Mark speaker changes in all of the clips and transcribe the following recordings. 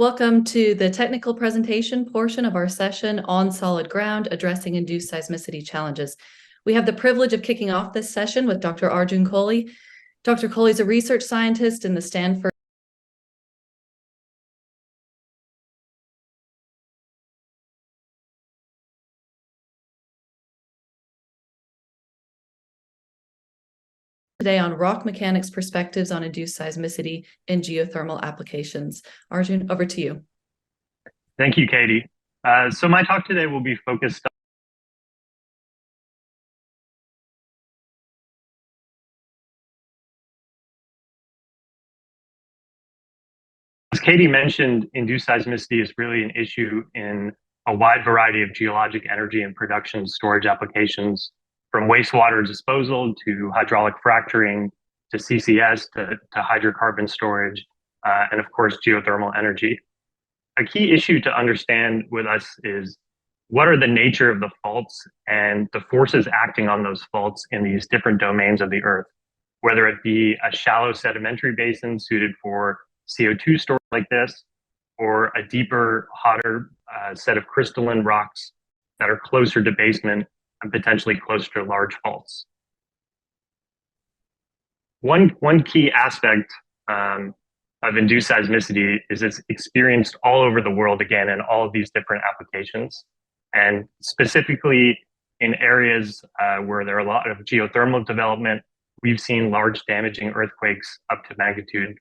Speaker 1: Welcome to the technical presentation portion of our session on solid ground, addressing induced seismicity challenges. We have the privilege of kicking off this session with Dr. Arjun Kohli. Dr. Kohli is a research scientist in the Stanford today on rock mechanics perspectives on induced seismicity in geothermal applications. Arjun, over to you.
Speaker 2: Thank you, Katie. So my talk today will be focused on as Katie mentioned, induced seismicity is really an issue in a wide variety of geologic energy and production storage applications, from wastewater disposal to hydraulic fracturing to CCS to hydrocarbon storage, and of course, geothermal energy. A key issue to understand with us is what are the nature of the faults and the forces acting on those faults in these different domains of the Earth, whether it be a shallow sedimentary basin suited for CO2 storage like this, or a deeper, hotter set of crystalline rocks that are closer to basement and potentially closer to large faults. One key aspect of induced seismicity is it's experienced all over the world, again, in all of these different applications. And specifically in areas where there are a lot of geothermal development, we've seen large damaging earthquakes up to magnitude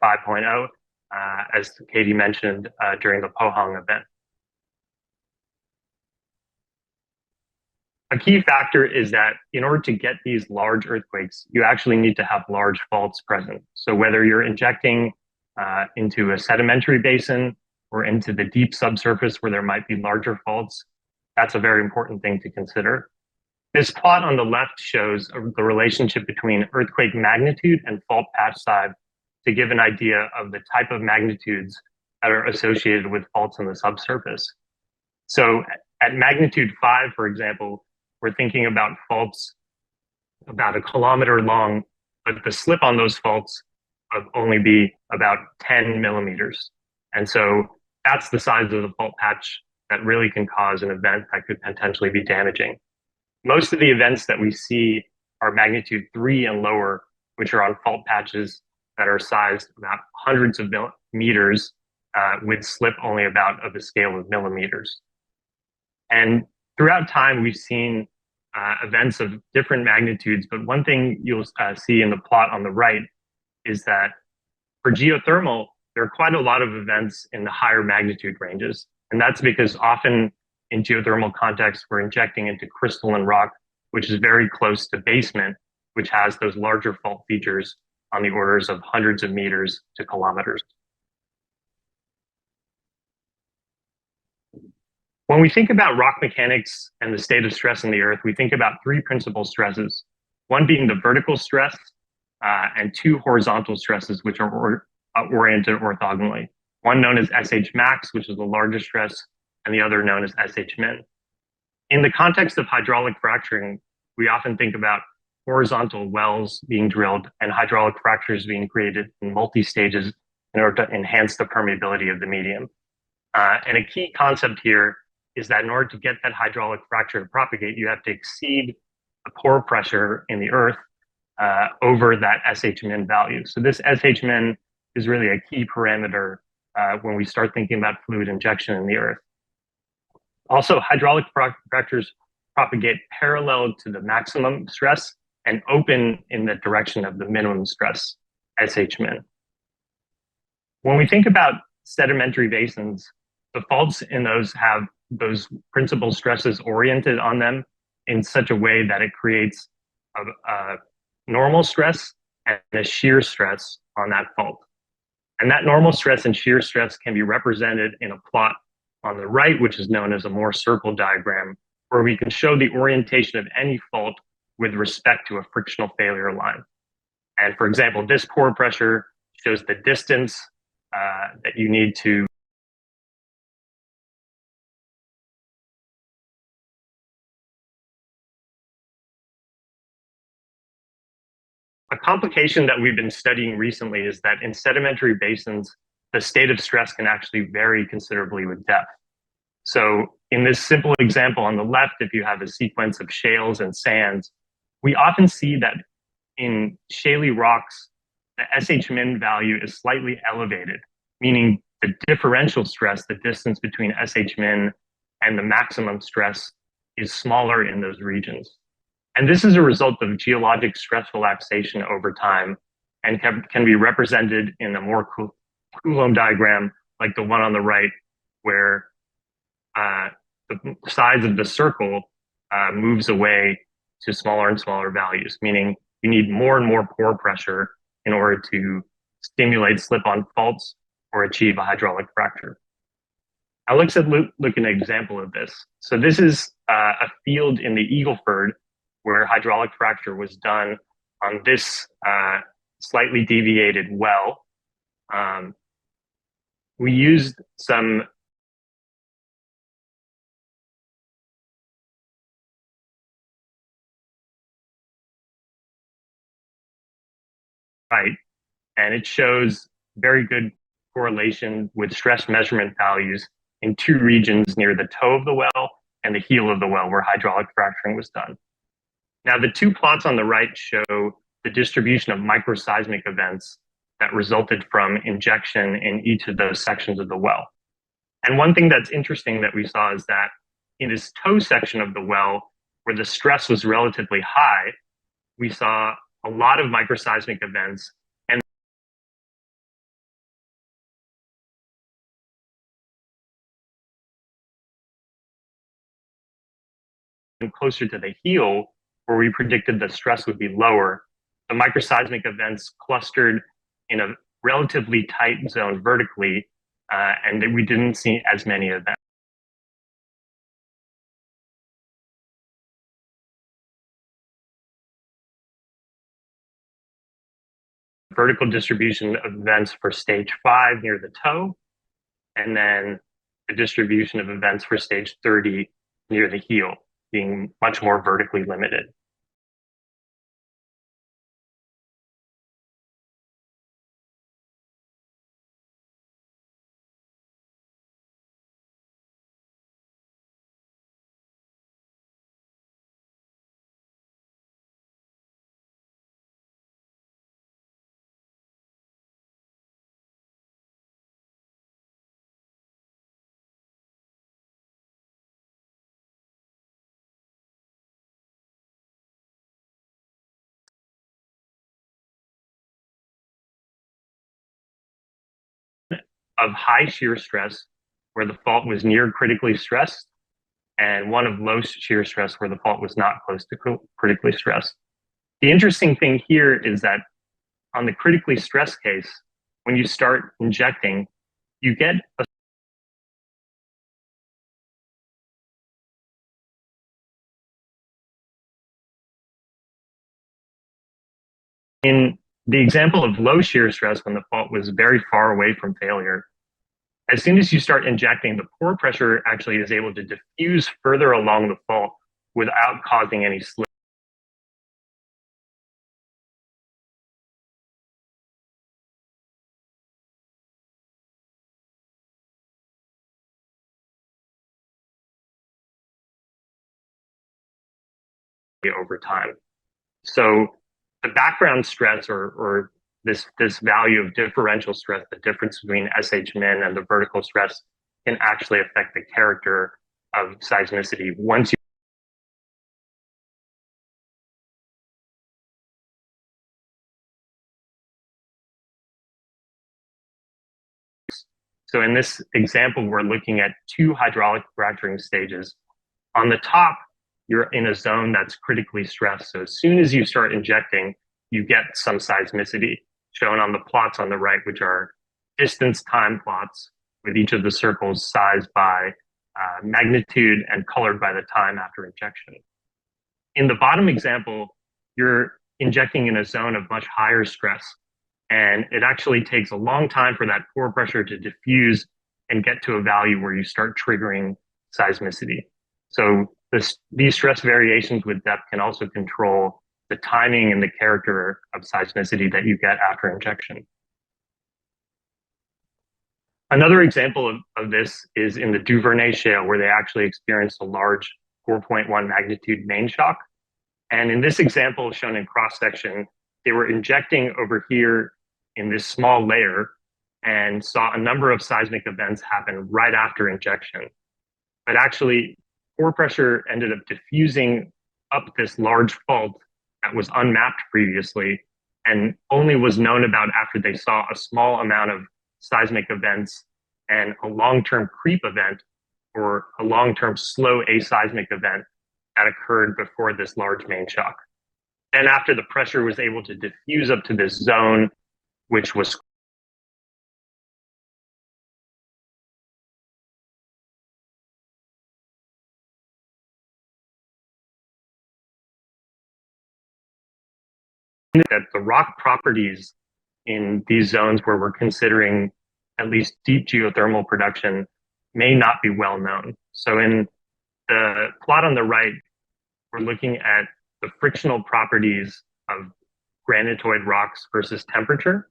Speaker 2: 5.0, as Katie mentioned during the Pohang event. A key factor is that in order to get these large earthquakes, you actually need to have large faults present. So whether you're injecting into a sedimentary basin or into the deep subsurface where there might be larger faults, that's a very important thing to consider. This plot on the left shows the relationship between earthquake magnitude and fault patch size to give an idea of the type of magnitudes that are associated with faults in the subsurface. So at magnitude 5, for example, we're thinking about faults about 1 kilometer long, but the slip on those faults would only be about 10 millimeters. And so that's the size of the fault patch that really can cause an event that could potentially be damaging. Most of the events that we see are magnitude 3 and lower, which are on fault patches that are sized about hundreds of meters with slip only about of the scale of millimeters. And throughout time, we've seen events of different magnitudes, but one thing you'll see in the plot on the right is that for geothermal, there are quite a lot of events in the higher magnitude ranges. And that's because often in geothermal context, we're injecting into crystalline rock, which is very close to basement, which has those larger fault features on the orders of hundreds of meters to kilometers. When we think about rock mechanics and the state of stress in the Earth, we think about 3 principal stresses, one being the vertical stress and 2 horizontal stresses, which are oriented orthogonally. One known as SH max, which is the largest stress, and the other known as SH min. In the context of hydraulic fracturing, we often think about horizontal wells being drilled and hydraulic fractures being created in multi-stages in order to enhance the permeability of the medium. And a key concept here is that in order to get that hydraulic fracture to propagate, you have to exceed the pore pressure in the Earth over that SH min value. So this SH min is really a key parameter when we start thinking about fluid injection in the Earth. Also, hydraulic fractures propagate parallel to the maximum stress and open in the direction of the minimum stress, SH min. When we think about sedimentary basins, the faults in those have those principal stresses oriented on them in such a way that it creates a normal stress and a shear stress on that fault. And that normal stress and shear stress can be represented in a plot on the right, which is known as a Mohr circle diagram, where we can show the orientation of any fault with respect to a frictional failure line. And for example, this pore pressure shows the distance that you need to a complication that we've been studying recently is that in sedimentary basins, the state of stress can actually vary considerably with depth. So in this simple example on the left, if you have a sequence of shales and sands, we often see that in shaly rocks, the SH-min value is slightly elevated, meaning the differential stress, the distance between SH-min and the maximum stress, is smaller in those regions. And this is a result of geologic stress relaxation over time and can be represented in a more Coulomb diagram like the one on the right, where the size of the circle moves away to smaller and smaller values, meaning you need more and more pore pressure in order to stimulate slip-on faults or achieve a hydraulic fracture. Now let's look at an example of this. So this is a field in the Eagleford where hydraulic fracture was done on this slightly deviated well. We used some and it shows very good correlation with stress measurement values in two regions near the toe of the well and the heel of the well where hydraulic fracturing was done. Now, the two plots on the right show the distribution of microseismic events that resulted from injection in each of those sections of the well. And one thing that's interesting that we saw is that in this toe section of the well, where the stress was relatively high, we saw a lot of microseismic events, and closer to the heel, where we predicted the stress would be lower, the microseismic events clustered in a relatively tight zone vertically, and we didn't see as many of them. Vertical distribution of events for stage 5 near the toe, and then the distribution of events for stage 30 near the heel, being much more vertically limited. Of high shear stress, where the fault was near critically stressed, and one of low shear stress, where the fault was not close to critically stressed. The interesting thing here is that on the critically stressed case, when you start injecting, you get a in the example of low shear stress, when the fault was very far away from failure, as soon as you start injecting, the pore pressure actually is able to diffuse further along the fault without causing any slip. Over time. So the background stress or this value of differential stress, the difference between SH-min and the vertical stress, can actually affect the character of seismicity once you So in this example, we're looking at two hydraulic fracturing stages. On the top, you're in a zone that's critically stressed. So as soon as you start injecting, you get some seismicity shown on the plots on the right, which are distance time plots with each of the circles sized by magnitude and colored by the time after injection. In the bottom example, you're injecting in a zone of much higher stress. And it actually takes a long time for that pore pressure to diffuse and get to a value where you start triggering seismicity. So these stress variations with depth can also control the timing and the character of seismicity that you get after injection. Another example of this is in the Duvernay Shale, where they actually experienced a large 4.1 magnitude main shock. And in this example shown in cross section, they were injecting over here in this small layer and saw a number of seismic events happen right after injection. But actually, pore pressure ended up diffusing up this large fault that was unmapped previously and only was known about after they saw a small amount of seismic events and a long-term creep event or a long-term slow aseismic event that occurred before this large main shock. And after the pressure was able to diffuse up to this zone, which was that the rock properties in these zones where we're considering at least deep geothermal production may not be well known. So in the plot on the right, we're looking at the frictional properties of granitoid rocks versus temperature.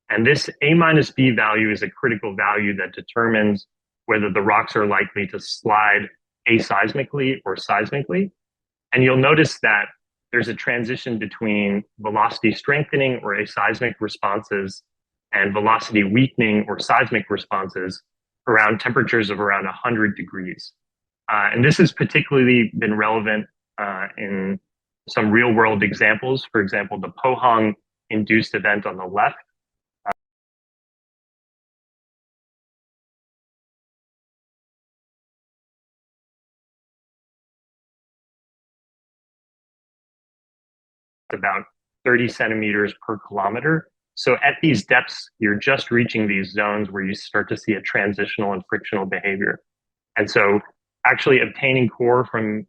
Speaker 2: And this A minus B value is a critical value that determines whether the rocks are likely to slide aseismically or seismically. And you'll notice that there's a transition between velocity strengthening or aseismic responses and velocity weakening or seismic responses around temperatures of around 100 degrees. And this has particularly been relevant in some real world examples. For example, the Pohang induced event on the left. About 30 centimeters per kilometer. So at these depths, you're just reaching these zones where you start to see a transitional and frictional behavior. And so actually obtaining core from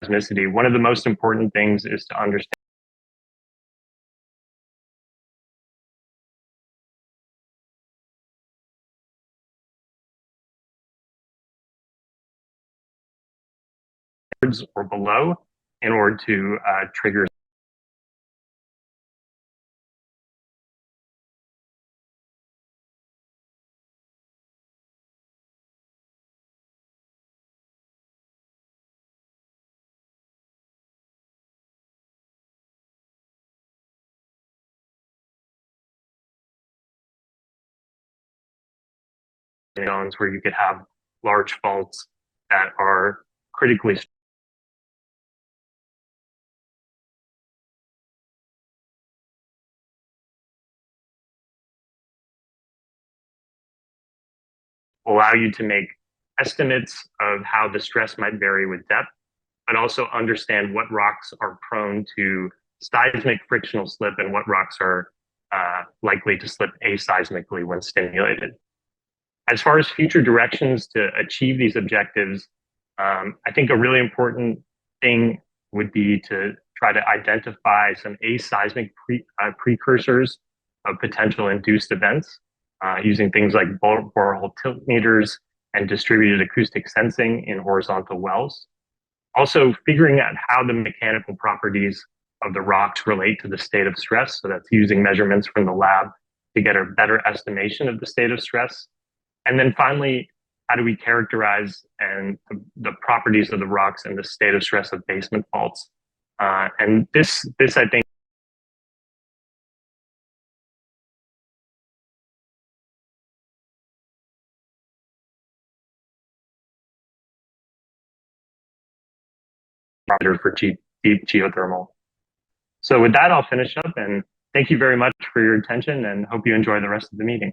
Speaker 2: seismicity, one of the most important things is to understand or below in order to trigger zones where you could have large faults that are critically allow you to make estimates of how the stress might vary with depth, but also understand what rocks are prone to seismic frictional slip and what rocks are likely to slip aseismically when stimulated. As far as future directions to achieve these objectives, I think a really important thing would be to try to identify some aseismic precursors of potential induced events using things like borehole tilt meters and distributed acoustic sensing in horizontal wells. Also, figuring out how the mechanical properties of the rocks relate to the state of stress. So that's using measurements from the lab to get a better estimation of the state of stress. And then finally, how do we characterize the properties of the rocks and the state of stress of basement faults? And this I think for deep geothermal. So with that, I'll finish up and thank you very much for your attention and hope you enjoy the rest of the meeting.